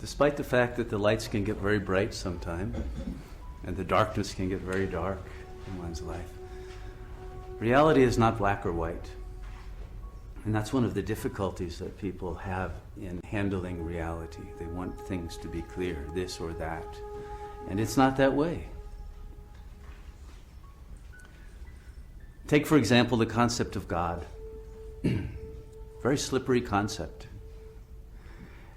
Despite the fact that the lights can get very bright sometime, and the darkness can get very dark in one's life, reality is not black or white. And that's one of the difficulties that people have in handling reality. They want things to be clear, this or that. And it's not that way. Take, for example, the concept of God. Very slippery concept.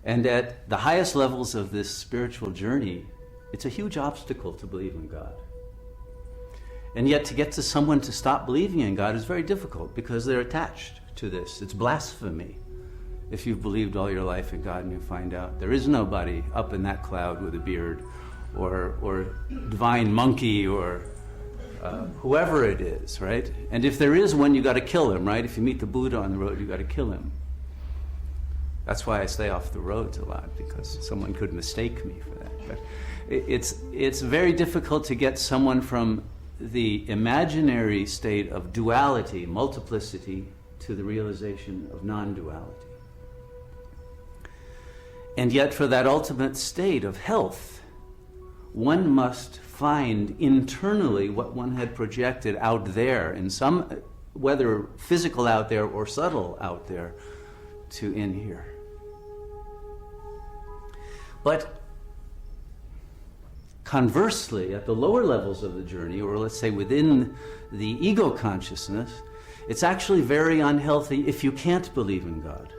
And at the highest levels of this spiritual journey, it's a huge obstacle to believe in God. And yet to get to someone to stop believing in God is very difficult because they're attached to this. It's blasphemy if you've believed all your life in God and you find out there is nobody up in that cloud with a beard or divine monkey or whoever it is, right? And if there is one, you got to kill him, right? If you meet the Buddha on the road, you got to kill him. That's why I stay off the roads a lot, because someone could mistake me for that. But it's very difficult to get someone from the imaginary state of duality, multiplicity, to the realization of non-duality. And yet for that ultimate state of health, one must find internally what one had projected out there, in some, whether physical out there or subtle out there, to in here. But conversely, at the lower levels of the journey, or let's say within the ego consciousness, it's actually very unhealthy if you can't believe in God.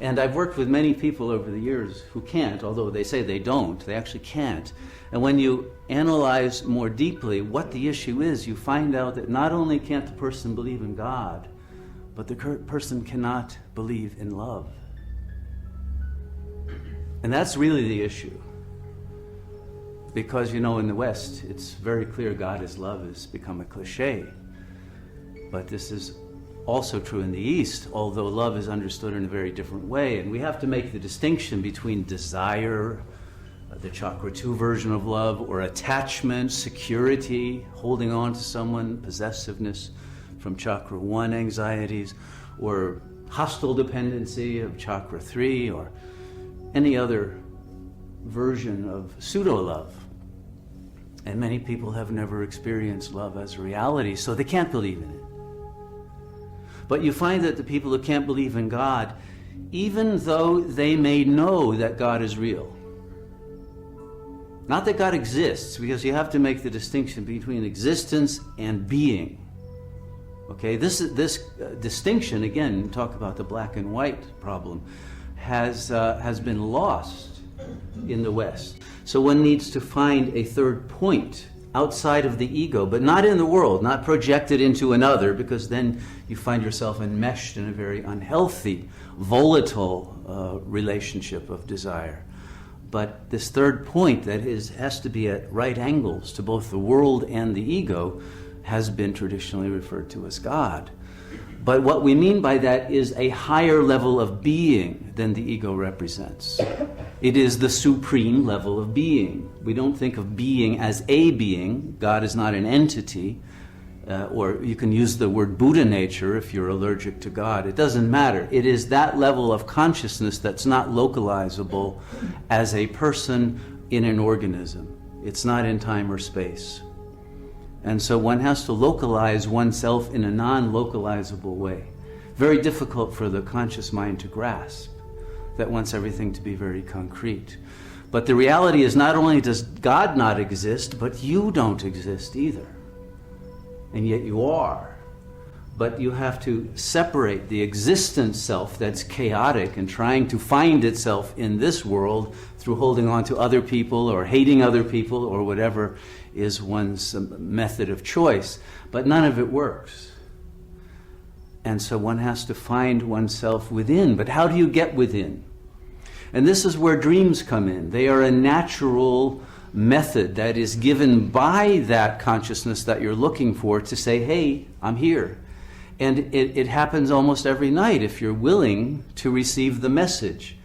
And I've worked with many people over the years who can't, although they say they don't, they actually can't. And when you analyze more deeply what the issue is, you find out that not only can't the person believe in God, but the person cannot believe in love. And that's really the issue. Because, you know, in the West, it's very clear God is love has become a cliche. But this is also true in the East, although love is understood in a very different way. And we have to make the distinction between desire, the chakra 2 version of love, or attachment, security, holding on to someone, possessiveness from chakra 1 anxieties, or hostile dependency of chakra 3, or any other version of pseudo-love. And many people have never experienced love as a reality, so they can't believe in it. But you find that the people who can't believe in God, even though they may know that God is real, not that God exists, because you have to make the distinction between existence and being. Okay, this distinction, again, talk about the black and white problem, has been lost in the West. So one needs to find a third point outside of the ego, but not in the world, not projected into another, because then you find yourself enmeshed in a very unhealthy, volatile relationship of desire. But this third point that has to be at right angles to both the world and the ego has been traditionally referred to as God. But what we mean by that is a higher level of being than the ego represents. It is the supreme level of being. We don't think of being as a being. God is not an entity. Or you can use the word Buddha nature if you're allergic to God. It doesn't matter. It is that level of consciousness that's not localizable as a person in an organism. It's not in time or space. And so one has to localize oneself in a non-localizable way. Very difficult for the conscious mind to grasp. That wants everything to be very concrete. But the reality is not only does God not exist, but you don't exist either. And yet you are. But you have to separate the existent self that's chaotic and trying to find itself in this world through holding on to other people or hating other people or whatever is one's method of choice. But none of it works. And so one has to find oneself within. But how do you get within? And this is where dreams come in. They are a natural method that is given by that consciousness that you're looking for to say, hey, I'm here. And it happens almost every night if you're willing to receive the message.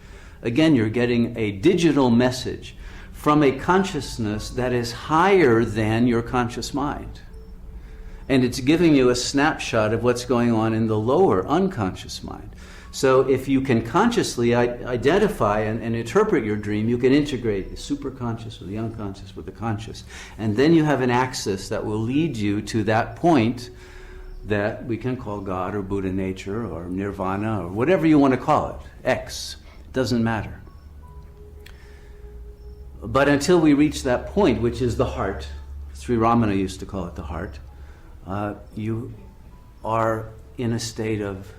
Again, you're getting a digital message from a consciousness that is higher than your conscious mind. And it's giving you a snapshot of what's going on in the lower unconscious mind. So if you can consciously identify and interpret your dream, you can integrate the superconscious with the unconscious with the conscious. And then you have an axis that will lead you to that point that we can call God or Buddha nature or nirvana or whatever you want to call it. X. It doesn't matter. But until we reach that point, which is the heart, Sri Ramana used to call it the heart, you are in a state of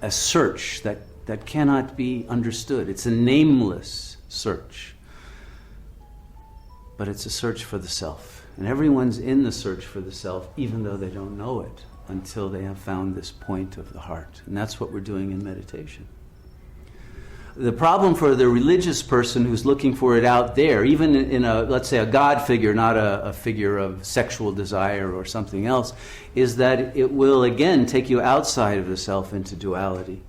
a search that cannot be understood. It's a nameless search. But it's a search for the self. And everyone's in the search for the self, even though they don't know it, until they have found this point of the heart. And that's what we're doing in meditation. The problem for the religious person who's looking for it out there, even in a, let's say, a God figure, not a figure of sexual desire or something else, is that it will again take you outside of the self into duality.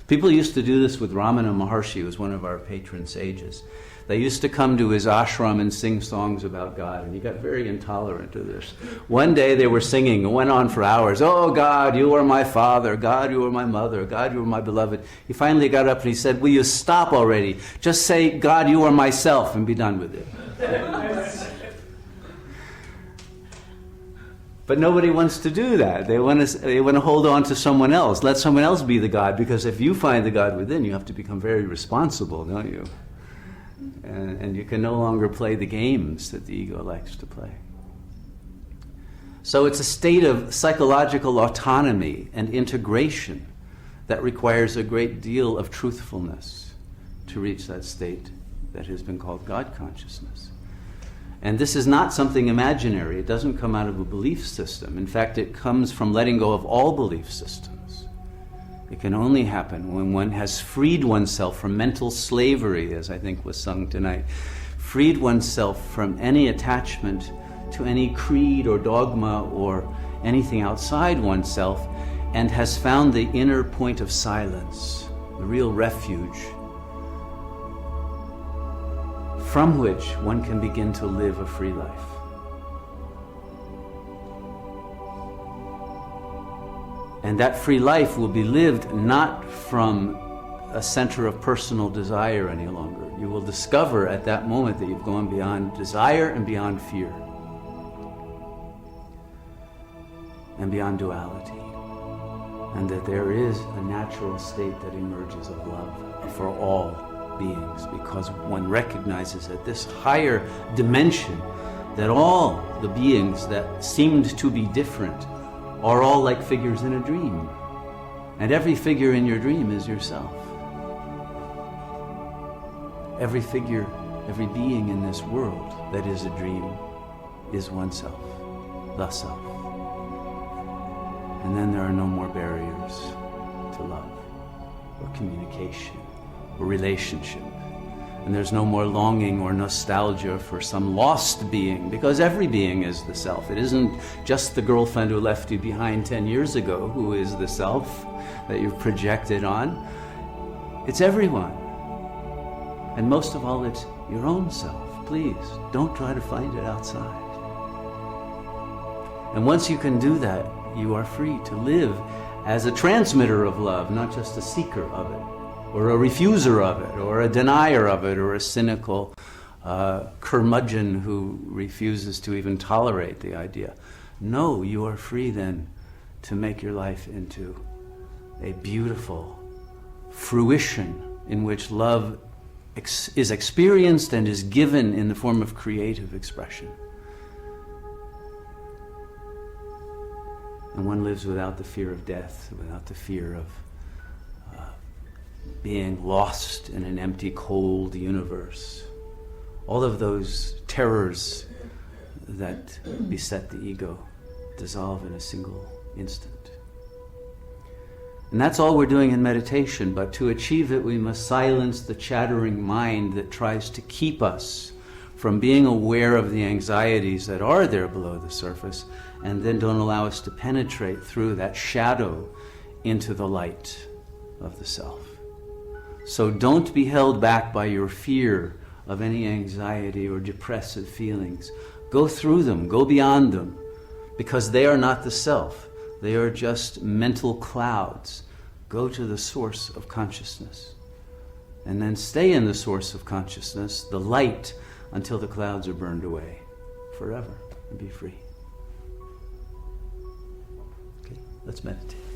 People used to do this with Ramana Maharshi, who was one of our patron sages. They used to come to his ashram and sing songs about God, and he got very intolerant of this. One day they were singing, it went on for hours. Oh God, you are my father. God, you are my mother. God, you are my beloved. He finally got up and he said, will you stop already? Just say, God, you are myself, and be done with it. But nobody wants to do that. They want to hold on to someone else. Let someone else be the God, because if you find the God within, you have to become very responsible, don't you? And you can no longer play the games that the ego likes to play. So it's a state of psychological autonomy and integration that requires a great deal of truthfulness to reach that state that has been called God consciousness. And this is not something imaginary. It doesn't come out of a belief system. In fact, it comes from letting go of all belief systems. It can only happen when one has freed oneself from mental slavery, as I think was sung tonight, freed oneself from any attachment to any creed or dogma or anything outside oneself, and has found the inner point of silence, the real refuge, from which one can begin to live a free life. And that free life will be lived not from a center of personal desire any longer. You will discover at that moment that you've gone beyond desire and beyond fear and beyond duality, and that there is a natural state that emerges of love for all beings, because one recognizes at this higher dimension that all the beings that seemed to be different are all like figures in a dream. And every figure in your dream is yourself. Every figure, every being in this world that is a dream is oneself, the self. And then there are no more barriers to love or communication or relationship. And there's no more longing or nostalgia for some lost being, because every being is the self. It isn't just the girlfriend who left you behind 10 years ago who is the self that you've projected on. It's everyone. And most of all, it's your own self. Please, don't try to find it outside. And once you can do that, you are free to live as a transmitter of love, not just a seeker of it, or a refuser of it, or a denier of it, or a cynical curmudgeon who refuses to even tolerate the idea. No, you are free then to make your life into a beautiful fruition in which love is experienced and is given in the form of creative expression. And one lives without the fear of death, without the fear of being lost in an empty, cold universe. All of those terrors that beset the ego dissolve in a single instant. And that's all we're doing in meditation, but to achieve it we must silence the chattering mind that tries to keep us from being aware of the anxieties that are there below the surface, and then don't allow us to penetrate through that shadow into the light of the self. So don't be held back by your fear of any anxiety or depressive feelings. Go through them, go beyond them, because they are not the self. They are just mental clouds. Go to the source of consciousness. And then stay in the source of consciousness, the light, until the clouds are burned away forever, and be free. Okay, let's meditate.